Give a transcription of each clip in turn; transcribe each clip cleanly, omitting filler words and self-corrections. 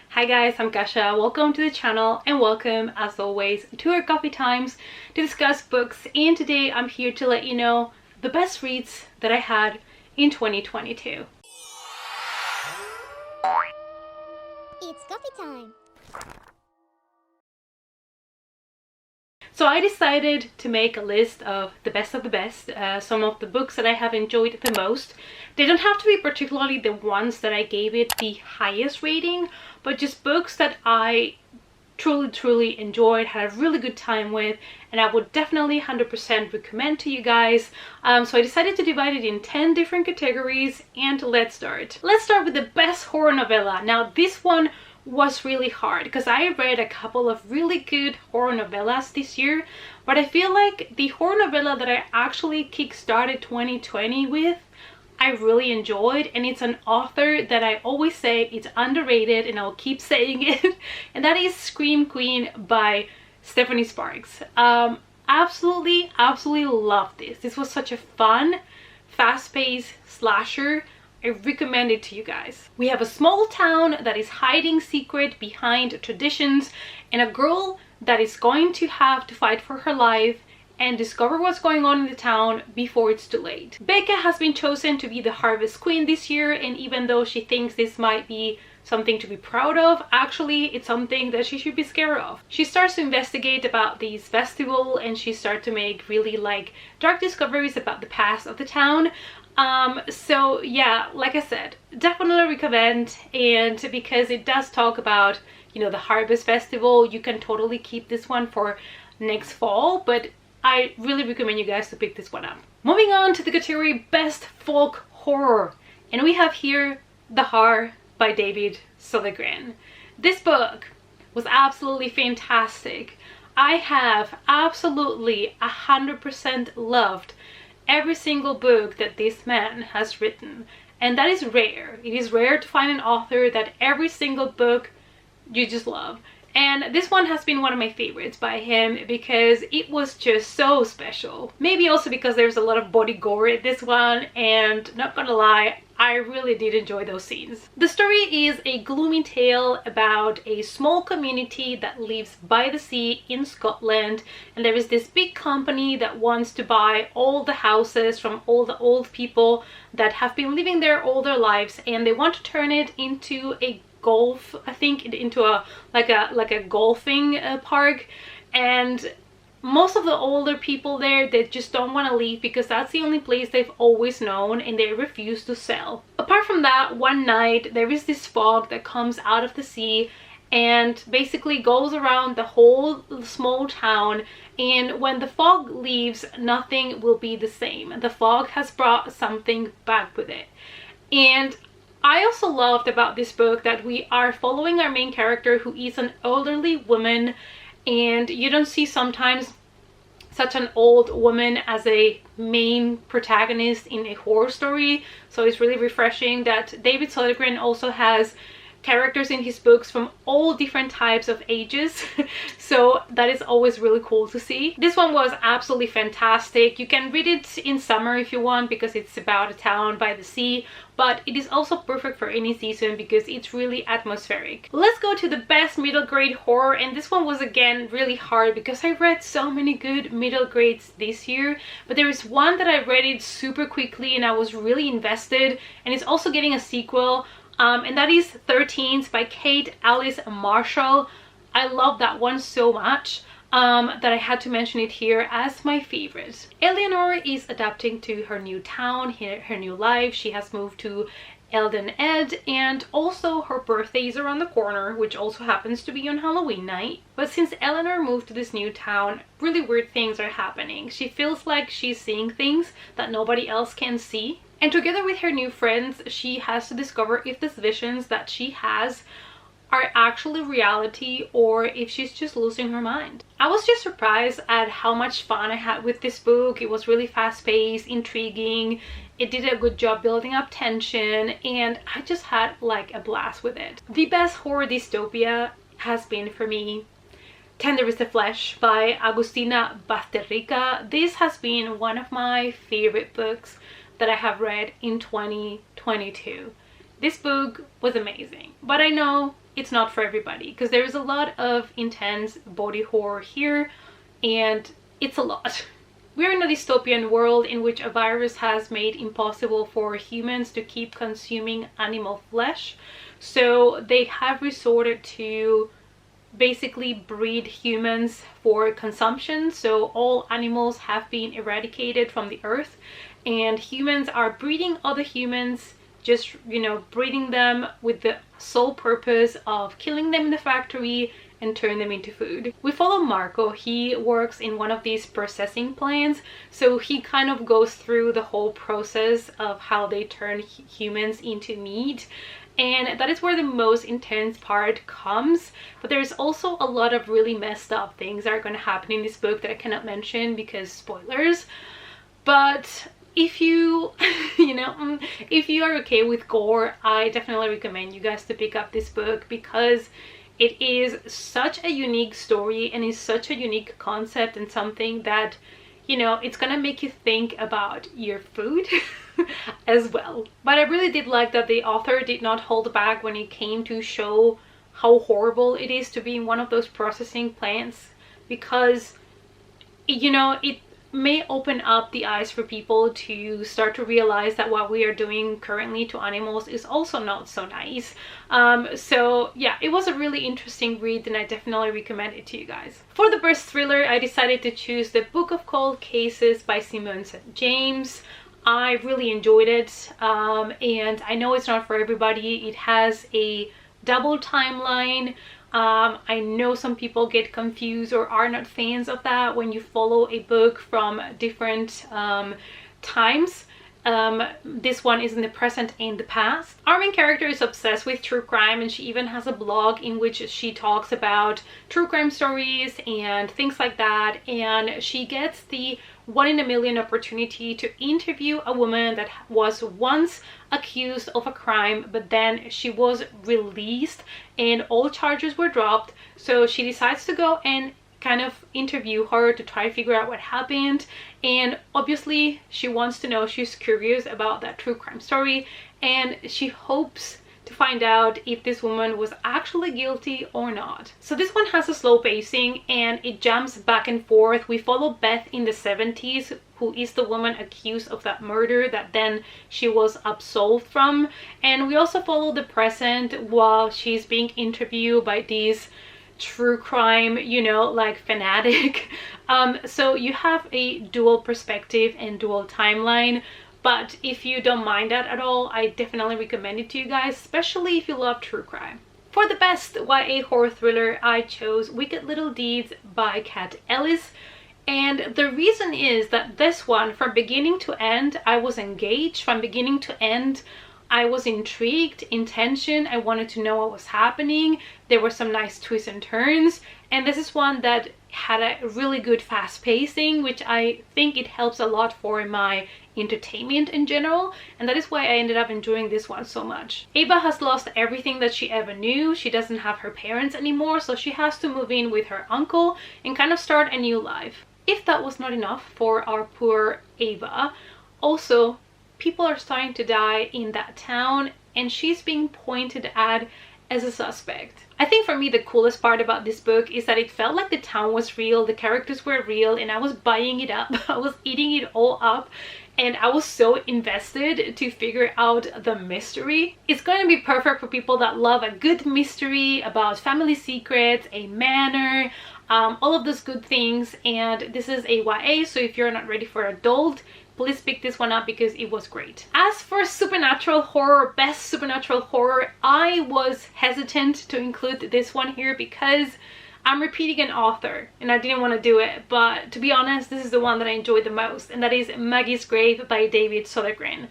Hi guys, I'm Kasha. Welcome to the channel and welcome as always to our coffee times to discuss books, and today I'm here to let you know the best reads that I had in 2022. It's coffee time! So I decided to make a list of the best, some of the books that I have enjoyed the most. They don't have to be particularly the ones that I gave it the highest rating, but just books that I truly enjoyed, had a really good time with, and I would definitely 100% recommend to you guys. So I decided to divide it in 10 different categories, and let's start. Let's start with the best horror novella. Now this one was really hard because I read a couple of really good horror novellas this year, but I feel like the horror novella that I actually kickstarted 2020 with, I really enjoyed, and it's an author that I always say it's underrated and I'll keep saying it, and that is Scream Queen by Stephanie Sparks. Absolutely love this. This was such a fun, fast-paced slasher. I recommend it to you guys. We have a small town that is hiding secret behind traditions, and a girl that is going to have to fight for her life and discover what's going on in the town before it's too late. Becca has been chosen to be the Harvest Queen this year, and even though she thinks this might be something to be proud of, actually it's something that she should be scared of. She starts to investigate about this festival, and she starts to make really dark discoveries about the past of the town. So yeah, like I said, definitely recommend, and because it does talk about, you know, the Harvest Festival, you can totally keep this one for next fall, but I really recommend you guys to pick this one up. Moving on to the category Best Folk Horror, and we have here The Har by David Sodergren. This book was absolutely fantastic. I have absolutely 100% loved every single book that this man has written, and that is rare. It is rare to find an author that every single book you just love, and this one has been one of my favorites by him because it was just so special. Maybe also because there's a lot of body gore in this one, and not gonna lie, I really did enjoy those scenes. The story is a gloomy tale about a small community that lives by the sea in Scotland, and there is this big company that wants to buy all the houses from all the old people that have been living there all their lives, and they want to turn it into a golf, I think, into a like a golfing park. And most of the older people there, they just don't want to leave because that's the only place they've always known, and they refuse to sell. Apart from that, one night there is this fog that comes out of the sea and basically goes around the whole small town, and when the fog leaves, nothing will be the same. The fog has brought something back with it. And I also loved about this book that we are following our main character, who is an elderly woman, and you don't see sometimes such an old woman as a main protagonist in a horror story. So it's really refreshing that David Sodergren also has characters in his books from all different types of ages. So that is always really cool to see. This one was absolutely fantastic. You can read it in summer if you want because it's about a town by the sea, but it is also perfect for any season because it's really atmospheric. Let's go to the best middle grade horror, and this one was again really hard because I read so many good middle grades this year, but there is one that I read it super quickly and I was really invested, and it's also getting a sequel. And that is 13s by Kate Alice Marshall. I love that one so much that I had to mention it here as my favorite. Eleanor is adapting to her new town, her new life. She has moved to Eldon Ed, and also her birthday is around the corner, which also happens to be on Halloween night. But since Eleanor moved to this new town, really weird things are happening. She feels like she's seeing things that nobody else can see. And together with her new friends, she has to discover if these visions that she has are actually reality or if she's just losing her mind. I was just surprised at how much fun I had with this book. It was really fast-paced, intriguing. It did a good job building up tension, and I just had like a blast with it. The best horror dystopia has been for me Tender is the Flesh by Agustina Bazterrica. This has been one of my favorite books that I have read in 2022. This book was amazing, but I know it's not for everybody, because there's a lot of intense body horror here, and it's a lot. We're in a dystopian world in which a virus has made impossible for humans to keep consuming animal flesh, so they have resorted to basically breed humans for consumption. So all animals have been eradicated from the earth, and humans are breeding other humans, just, you know, breeding them with the sole purpose of killing them in the factory and turn them into food. We follow Marco. He works in one of these processing plants, so he kind of goes through the whole process of how they turn humans into meat, and that is where the most intense part comes. But there's also a lot of really messed up things that are going to happen in this book that I cannot mention because spoilers. But if you you know, if you are okay with gore, I definitely recommend you guys to pick up this book, because it is such a unique story and is such a unique concept, and something that, you know, it's gonna make you think about your food as well. But I really did like that the author did not hold back when it came to show how horrible it is to be in one of those processing plants, because, you know, it may open up the eyes for people to start to realize that what we are doing currently to animals is also not so nice. So yeah, it was a really interesting read, and I definitely recommend it to you guys. For the burst thriller, I decided to choose The Book of Cold Cases by Simone St. James. I really enjoyed it, and I know it's not for everybody. It has a double timeline. I know some people get confused or are not fans of that when you follow a book from different times. This one is in the present and the past. Our main character is obsessed with true crime, and she even has a blog in which she talks about true crime stories and things like that, and she gets the 1 in a million opportunity to interview a woman that was once accused of a crime, but then she was released and all charges were dropped. So she decides to go and kind of interview her to try to figure out what happened, and obviously she wants to know, she's curious about that true crime story, and she hopes to find out if this woman was actually guilty or not. So this one has a slow pacing and it jumps back and forth. We follow Beth in the 70s, who is the woman accused of that murder that then she was absolved from, and we also follow the present while she's being interviewed by these true crime, you know, like fanatic. So you have a dual perspective and dual timeline. But if you don't mind that at all, I definitely recommend it to you guys, especially if you love true crime. For the best YA horror thriller, I chose Wicked Little Deeds by Kat Ellis. And the reason is that this one, from beginning to end, I was engaged. From beginning to end, I was intrigued, in tension. I wanted to know what was happening. There were some nice twists and turns. And this is one that had a really good fast pacing, which I think it helps a lot for my entertainment in general, and that is why I ended up enjoying this one so much. Ava has lost everything that she ever knew. She doesn't have her parents anymore, so she has to move in with her uncle and kind of start a new life. If that was not enough for our poor Ava, also people are starting to die in that town, and she's being pointed at as a suspect. I think for me the coolest part about this book is that it felt like the town was real, the characters were real, and I was buying it up. I was eating it all up, and I was so invested to figure out the mystery. It's going to be perfect for people that love a good mystery about family secrets, a manor, all of those good things. And this is a YA, so if you're not ready for adult, please pick this one up because it was great. As for supernatural horror, best supernatural horror, I was hesitant to include this one here because I'm repeating an author and I didn't want to do it, but to be honest, this is the one that I enjoyed the most, and that is Maggie's Grave by David Sodergren.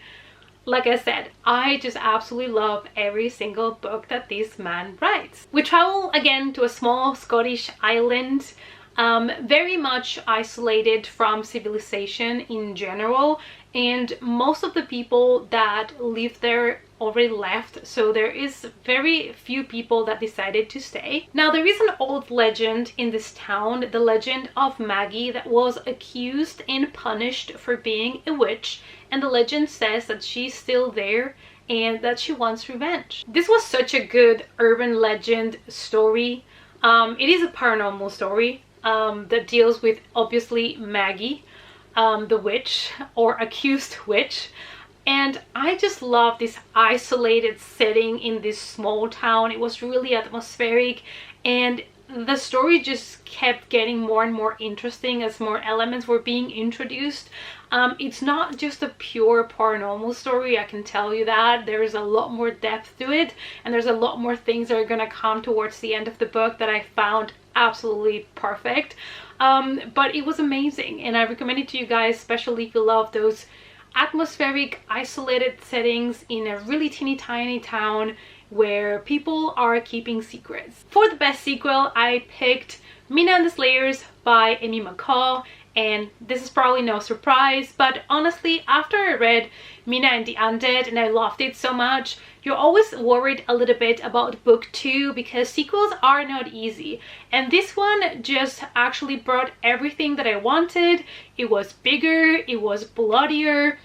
Like I said, I just absolutely love every single book that this man writes. We travel again to a small Scottish island, very much isolated from civilization in general, and most of the people that live there already left, so there is very few people that decided to stay. Now there is an old legend in this town, the legend of Maggie, that was accused and punished for being a witch, and the legend says that she's still there and that she wants revenge. This was such a good urban legend story. It is a paranormal story that deals with, obviously, Maggie, the witch, or accused witch. And I just love this isolated setting in this small town. It was really atmospheric, and the story just kept getting more and more interesting as more elements were being introduced. It's not just a pure paranormal story, I can tell you that. There is a lot more depth to it, and there's a lot more things that are gonna come towards the end of the book that I found absolutely perfect. But it was amazing, and I recommend it to you guys, especially if you love those atmospheric, isolated settings in a really teeny tiny town where people are keeping secrets. For the best sequel, I picked Mina and the Slayers by Amy McCall, and this is probably no surprise, but honestly, after I read Mina and the Undead and I loved it so much, you're always worried a little bit about book 2 because sequels are not easy, and this one just actually brought everything that I wanted. It was bigger, it was bloodier,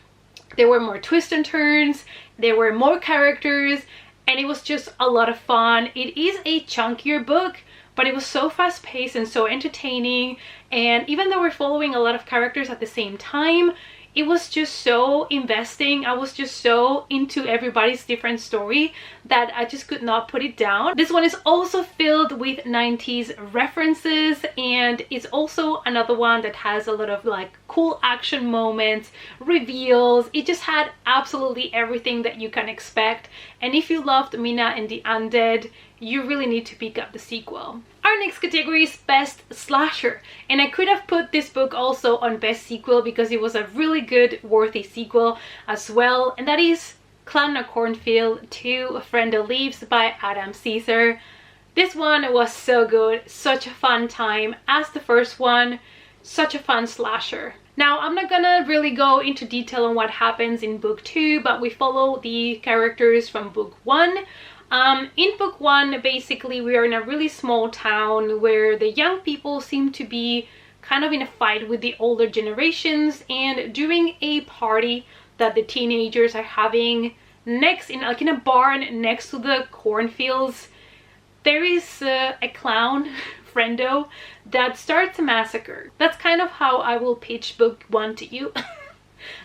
there were more twists and turns, there were more characters, and it was just a lot of fun. It is a chunkier book, but it was so fast paced and so entertaining, and even though we're following a lot of characters at the same time, it was just so investing. I was just so into everybody's different story that I just could not put it down. This one is also filled with 90s references, and it's also another one that has a lot of like cool action moments, reveals. It just had absolutely everything that you can expect, and if you loved Mina and the Undead, you really need to pick up the sequel. Our next category is Best Slasher, and I could have put this book also on Best Sequel because it was a really good, worthy sequel as well, and that is Clan of Cornfield to Friendo Leaves by Adam Caesar. This one was so good, such a fun time as the first one, such a fun slasher. Now, I'm not gonna really go into detail on what happens in book 2, but we follow the characters from book 1. In book 1, basically, we are in a really small town where the young people seem to be kind of in a fight with the older generations, and during a party that the teenagers are having next in a barn next to the cornfields, there is a clown, Friendo, that starts a massacre. That's kind of how I will pitch book 1 to you.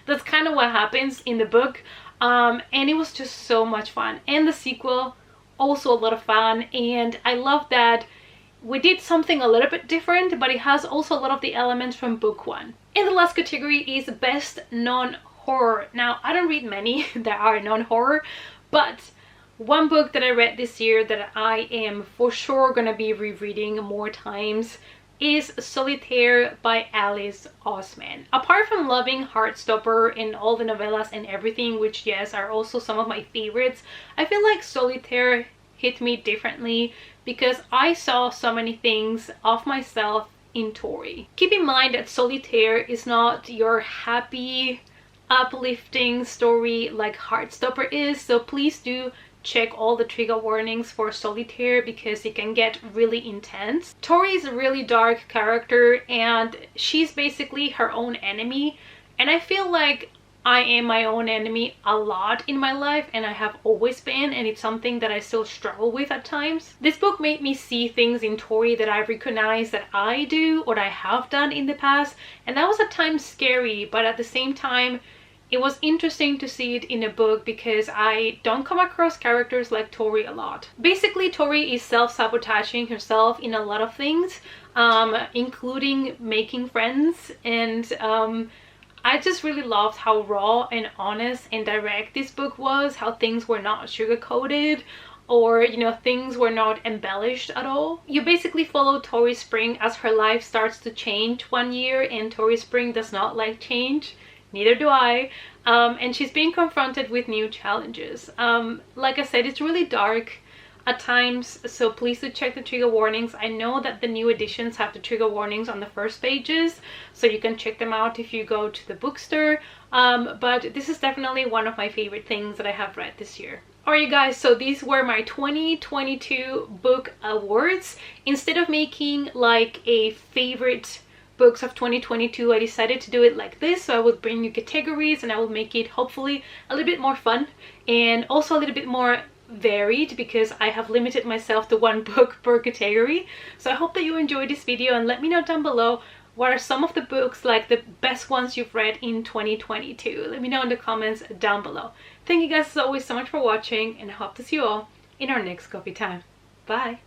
That's kind of what happens in the book. And it was just so much fun, and the sequel also a lot of fun, and I love that we did something a little bit different, but it has also a lot of the elements from book 1. And the last category is Best Non-Horror. Now, I don't read many that are non-horror, but one book that I read this year that I am for sure gonna be rereading more times is Solitaire by Alice Oseman. Apart from loving Heartstopper and all the novellas and everything, which yes are also some of my favorites, I feel like Solitaire hit me differently because I saw so many things of myself in Tori. Keep in mind that Solitaire is not your happy, uplifting story like Heartstopper is, so please do check all the trigger warnings for Solitaire because it can get really intense. Tori is a really dark character, and she's basically her own enemy, and I feel like I am my own enemy a lot in my life, and I have always been, and it's something that I still struggle with at times. This book made me see things in Tori that I recognize that I do or I have done in the past, and that was at times scary, but at the same time it was interesting to see it in a book because I don't come across characters like Tori a lot. Basically, Tori is self-sabotaging herself in a lot of things, including making friends, and I just really loved how raw and honest and direct this book was, how things were not sugar-coated or, you know, things were not embellished at all. You basically follow Tori Spring as her life starts to change one year, and Tori Spring does not like change. Neither do I, and she's being confronted with new challenges. Like I said, it's really dark at times, so please do check the trigger warnings. I know that the new editions have the trigger warnings on the first pages, so you can check them out if you go to the bookstore, but this is definitely one of my favorite things that I have read this year. Alright you guys, so these were my 2022 book awards. Instead of making like a favorite books of 2022, I decided to do it like this, so I would bring you categories and I will make it hopefully a little bit more fun and also a little bit more varied because I have limited myself to one book per category. So I hope that you enjoyed this video, and let me know down below what are some of the books, like the best ones you've read in 2022. Let me know in the comments down below. Thank you guys as always so much for watching, and I hope to see you all in our next coffee time. Bye!